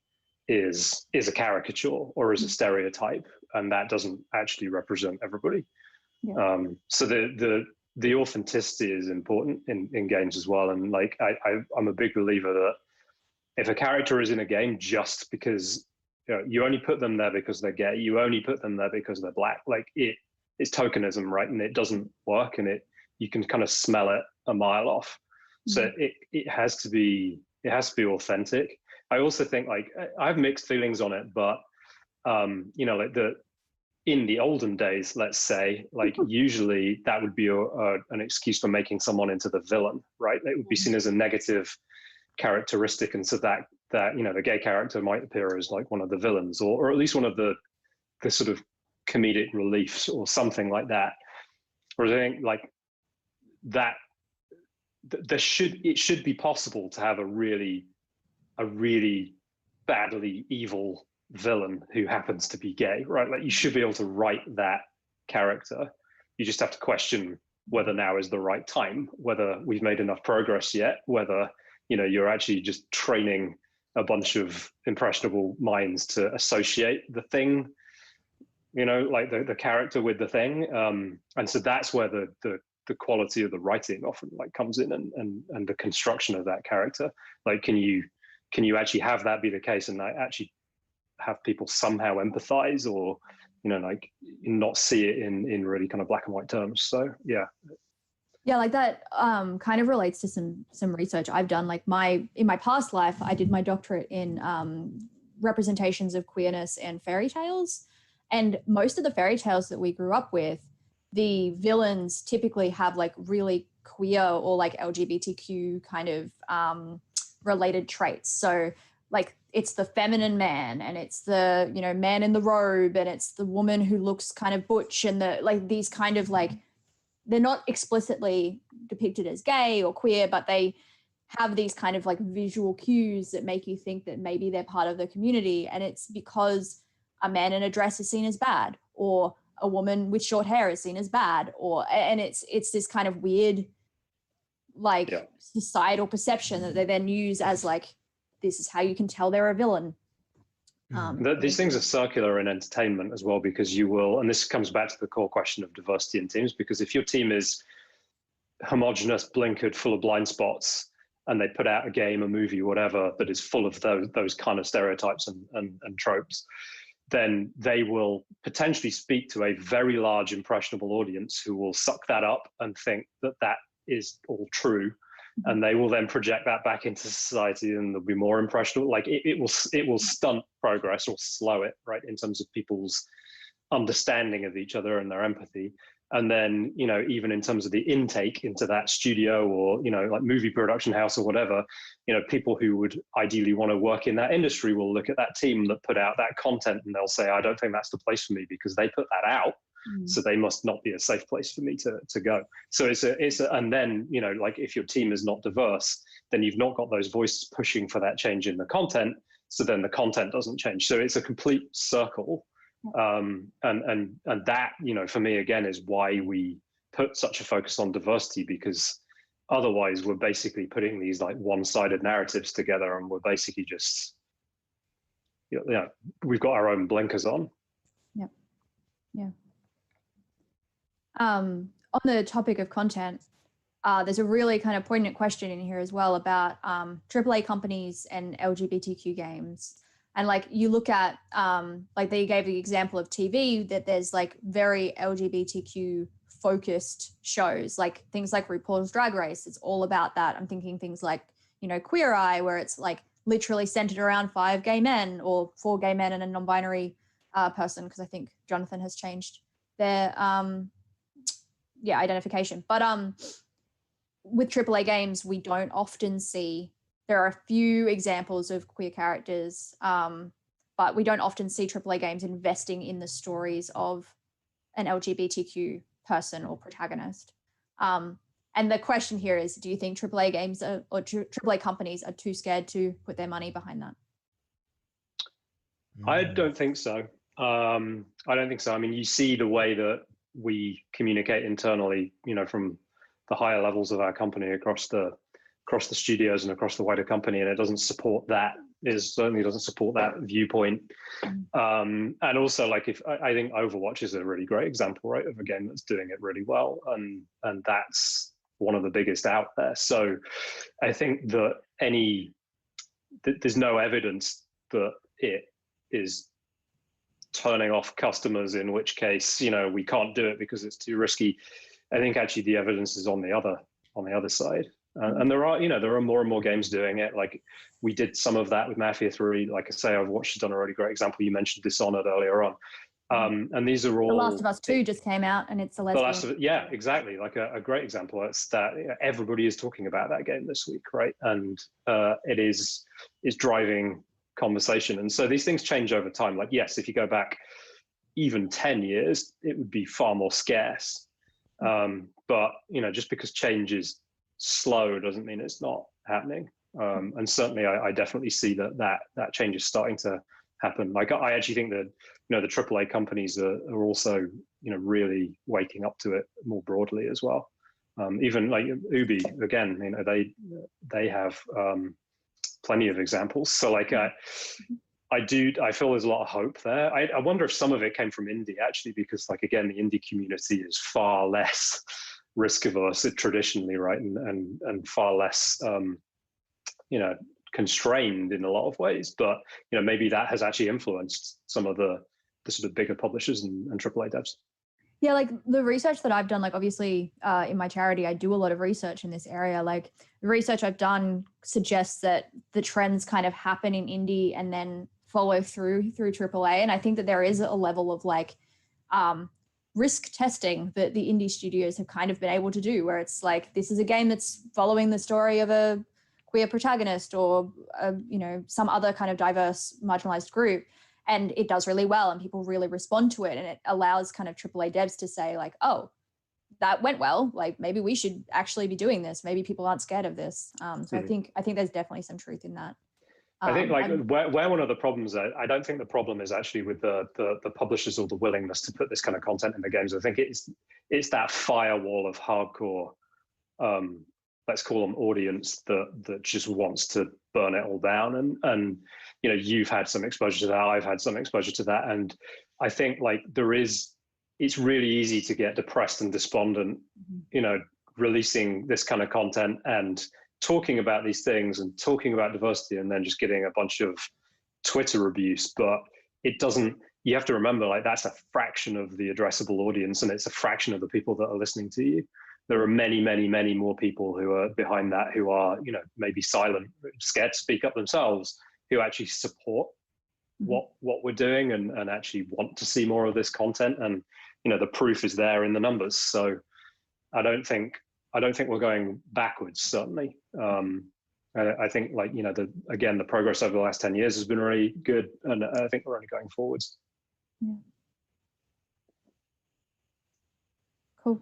is a caricature or is a stereotype, and that doesn't actually represent everybody. So the authenticity is important in games as well. And like I'm a big believer that if a character is in a game just because you only put them there because they're gay, you only put them there because they're black, like it's tokenism, right? And it doesn't work, and you can kind of smell it a mile off. So it has to be authentic. I also think like I have mixed feelings on it, but like in the olden days, let's say, like usually that would be an excuse for making someone into the villain, right? It would be seen as a negative characteristic, and so that the gay character might appear as like one of the villains, or at least one of the sort of comedic reliefs or something like that. Whereas I think like that it should be possible to have a really badly evil villain who happens to be gay, right? Like you should be able to write that character. You just have to question whether now is the right time, whether we've made enough progress yet, whether you're actually just training a bunch of impressionable minds to associate the thing, like the character with the thing. And so that's where the quality of the writing often like comes in, and the construction of that character. Like, can you actually have that be the case and like actually have people somehow empathize, or like not see it in really kind of black and white terms. So yeah, like that kind of relates to some research I've done. Like in my past life, I did my doctorate in representations of queerness and fairy tales, and most of the fairy tales that we grew up with, the villains typically have like really queer or like LGBTQ kind of related traits. So like it's the feminine man, and it's the man in the robe, and it's the woman who looks kind of butch, and the like these kind of like, they're not explicitly depicted as gay or queer, but they have these kind of like visual cues that make you think that maybe they're part of the community. And it's because a man in a dress is seen as bad, or a woman with short hair is seen as bad, and it's this kind of weird like societal perception that they then use as like, this is how you can tell they're a villain. These things are circular in entertainment as well, because you will, and this comes back to the core question of diversity in teams, because if your team is homogenous, blinkered, full of blind spots, and they put out a game, a movie, whatever, that is full of those kind of stereotypes and tropes, then they will potentially speak to a very large impressionable audience who will suck that up and think that is all true. and they will then project that back into society, and they'll be more impressionable. Like it will stunt progress or slow it, right, in terms of people's understanding of each other and their empathy. And then, you know, even in terms of the intake into that studio or, you know, like movie production house or whatever, you know, people who would ideally want to work in that industry will look at that team that put out that content and they'll say, I don't think that's the place for me because they put that out. So they must not be a safe place for me to go. So and then, you know, like if your team is not diverse, then you've not got those voices pushing for that change in the content. So then the content doesn't change. So it's a complete circle. And that, you know, for me, again, is why we put such a focus on diversity, because otherwise we're basically putting these like one-sided narratives together and we're basically just, you know, we've got our own blinkers on. Yep. Yeah. On the topic of content, there's a really kind of poignant question in here as well about AAA companies and LGBTQ games. And like you look at, like they gave the example of TV, that there's like very LGBTQ focused shows, like things like RuPaul's Drag Race. It's all about that. I'm thinking things like, you know, Queer Eye, where it's like literally centered around 5 gay men or 4 gay men and a non-binary person, because I think Jonathan has changed their identification. But with AAA games, we don't often see, there are a few examples of queer characters, but we don't often see AAA games investing in the stories of an LGBTQ person or protagonist. And the question here is, do you think AAA games or AAA companies are too scared to put their money behind that? I don't think so. I don't think so. I mean, you see the way that we communicate internally, you know, from the higher levels of our company across the studios and across the wider company, and it doesn't support that. It certainly doesn't support that viewpoint. And also, like, I think Overwatch is a really great example, right, of a game that's doing it really well, and that's one of the biggest out there. So I think that there's no evidence that it is turning off customers, in which case, you know, we can't do it because it's too risky. I think actually the evidence is on the other side. And there are more and more games doing it. Like we did some of that with Mafia 3. Like I say, Overwatch has done a really great example. You mentioned Dishonored earlier on. And these are all... The Last of Us 2 just came out, and it's a lesbian. Yeah, exactly. Like a great example. It's that everybody is talking about that game this week, right? And it's driving conversation. And so these things change over time. Like, yes, if you go back even 10 years, it would be far more scarce. But, you know, just because change is slow doesn't mean it's not happening. And certainly I definitely see that change is starting to happen. Like I actually think that, you know, the AAA companies are also, you know, really waking up to it more broadly as well. Even like Ubi, again, you know, they have plenty of examples. So like I feel there's a lot of hope there. I wonder if some of it came from indie actually, because like, again, the indie community is far less risk averse traditionally, right? And far less, you know, constrained in a lot of ways. But, you know, maybe that has actually influenced some of the sort of bigger publishers and AAA devs. Yeah, like the research that I've done, like obviously in my charity, I do a lot of research in this area. Like the research I've done suggests that the trends kind of happen in indie and then follow through AAA. And I think that there is a level of like risk testing that the indie studios have kind of been able to do, where it's like, this is a game that's following the story of a queer protagonist or you know, some other kind of diverse marginalized group, and it does really well and people really respond to it, and it allows kind of AAA devs to say like, oh, that went well, like maybe we should actually be doing this, maybe people aren't scared of this. So I think there's definitely some truth in that. I think like where one of the problems, I don't think the problem is actually with the publishers or the willingness to put this kind of content in the games. I think it's that firewall of hardcore, let's call them audience, that just wants to burn it all down. And you know, you've had some exposure to that, I've had some exposure to that, and I think like it's really easy to get depressed and despondent, you know, releasing this kind of content and talking about these things and talking about diversity, and then just getting a bunch of Twitter abuse. But it doesn't, you have to remember, like, that's a fraction of the addressable audience, and it's a fraction of the people that are listening to you. there are many, many, many more people who are behind that, who are, you know, maybe silent, scared to speak up themselves, who actually support what we're doing and actually want to see more of this content. And, you know, the proof is there in the numbers. So I don't think we're going backwards, certainly. I think, like, you know, the progress over the last 10 years has been really good, and I think we're only going forwards. Yeah. Cool.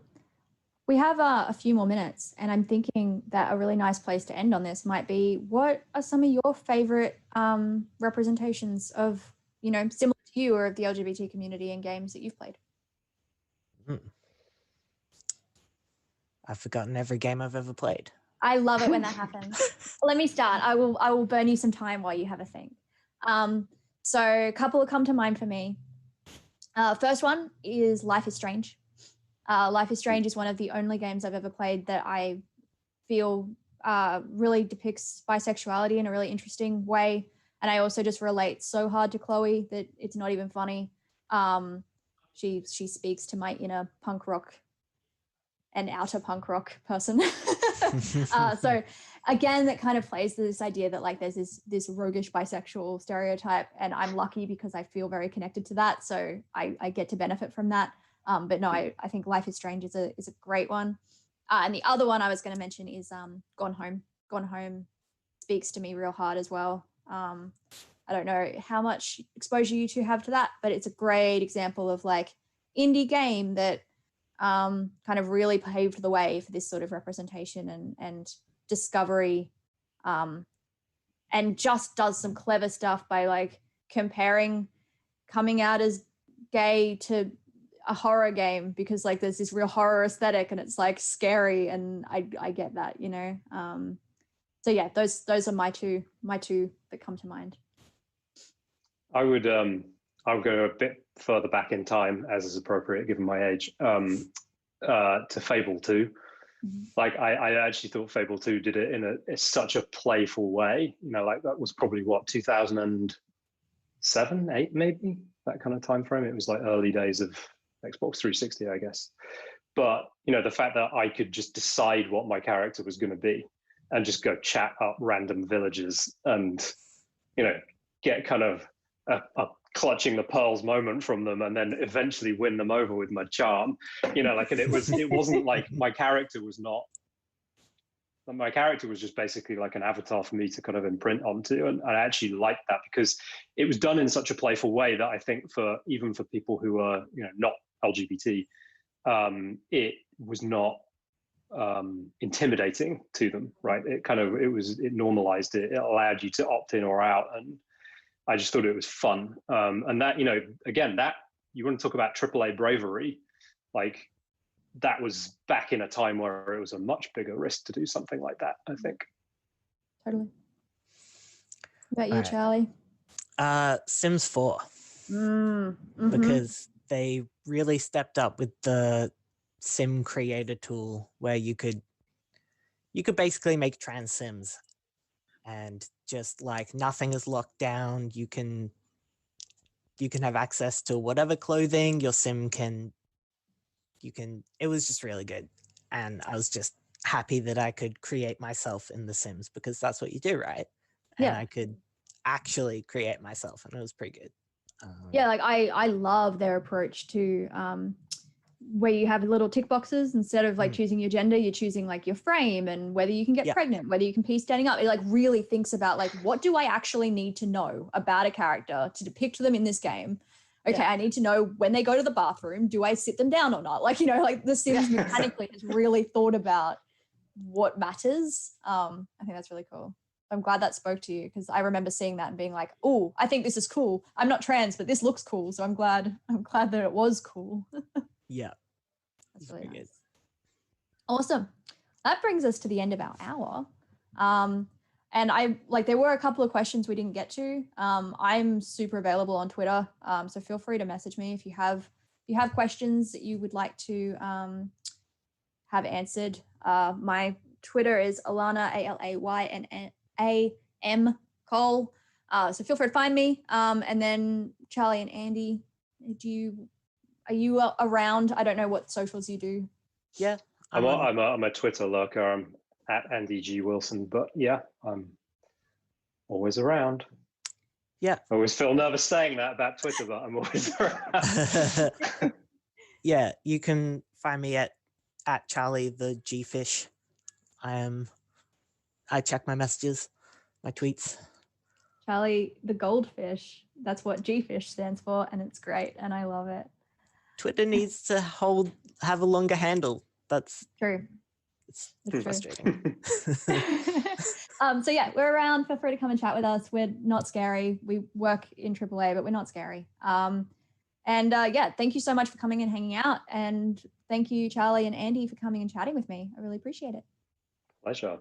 We have a few more minutes, and I'm thinking that a really nice place to end on this might be, what are some of your favorite representations of, you know, similar to you or of the LGBT community in games that you've played? I've forgotten every game I've ever played. I love it when that happens. Let me start. I will burn you some time while you have a think. So a couple have come to mind for me. First one is Life is Strange. Life is Strange is one of the only games I've ever played that I feel really depicts bisexuality in a really interesting way. And I also just relate so hard to Chloe that it's not even funny. She speaks to my inner punk rock and outer punk rock person. So again, that kind of plays to this idea that, like, there's this roguish bisexual stereotype, and I'm lucky because I feel very connected to that. So I get to benefit from that. But no, I think Life is Strange is a great one. And the other one I was going to mention is Gone Home. Gone Home speaks to me real hard as well. I don't know how much exposure you two have to that, but it's a great example of, like, indie game that kind of really paved the way for this sort of representation and discovery, and just does some clever stuff by, like, comparing coming out as gay to a horror game, because, like, there's this real horror aesthetic and it's, like, scary, and I get that, you know. So yeah, those are my two that come to mind. I would go a bit further back in time, as is appropriate given my age, to Fable 2. Like, I actually thought Fable 2 did it in such a playful way. You know, like, that was probably what, 2007, 8, maybe, that kind of time frame. It was like early days of Xbox 360, I guess. But, you know, the fact that I could just decide what my character was going to be and just go chat up random villagers and, you know, get kind of a clutching the pearls moment from them, and then eventually win them over with my charm, you know, like, and it wasn't like my character was just basically like an avatar for me to kind of imprint onto. And I actually liked that because it was done in such a playful way that I think even for people who are, you know, not LGBT, it was not intimidating to them, right? It normalized it. It allowed you to opt in or out, and I just thought it was fun. And that, you know, again, that you want to talk about AAA bravery, like, that was back in a time where it was a much bigger risk to do something like that, I think. Totally. What about you, Charlie? Sims 4. Because they really stepped up with the sim creator tool, where you could basically make trans sims, and just, like, nothing is locked down. You can have access to whatever clothing your sim can. It was just really good, and I was just happy that I could create myself in The Sims, because that's what you do, right? And Yeah. I could actually create myself, and it was pretty good. Yeah, like, I love their approach to where you have little tick boxes. Instead of, like, choosing your gender, you're choosing, like, your frame and whether you can get pregnant, whether you can pee standing up. It, like, really thinks about, like, what do I actually need to know about a character to depict them in this game? Okay, I need to know when they go to the bathroom, do I sit them down or not? Like, you know, like, The Sims mechanically has really thought about what matters. I think that's really cool. I'm glad that spoke to you, because I remember seeing that and being like, oh, I think this is cool. I'm not trans, but this looks cool. So I'm glad that it was cool. Yeah. That's really nice. Good. Awesome. That brings us to the end of our hour. And there were a couple of questions we didn't get to. I'm super available on Twitter. So feel free to message me if you have questions that you would like to have answered. My Twitter is Alana, ALAYNAM Cole. So feel free to find me. And then Charlie and Andy, are you around? I don't know what socials you do. Yeah, I'm a Twitter lurker. I'm at Andy G Wilson, but yeah, I'm always around. Yeah. I always feel nervous saying that about Twitter, but I'm always around. Yeah, you can find me at Charlie the Gfish. I check my messages, my tweets. Charlie the Goldfish. That's what Gfish stands for, and it's great, and I love it. Twitter needs to have a longer handle. That's true. It's true. frustrating. So yeah, we're around. Feel free to come and chat with us. We're not scary. We work in AAA, but we're not scary. Yeah, thank you so much for coming and hanging out. And thank you, Charlie and Andy, for coming and chatting with me. I really appreciate it. Pleasure.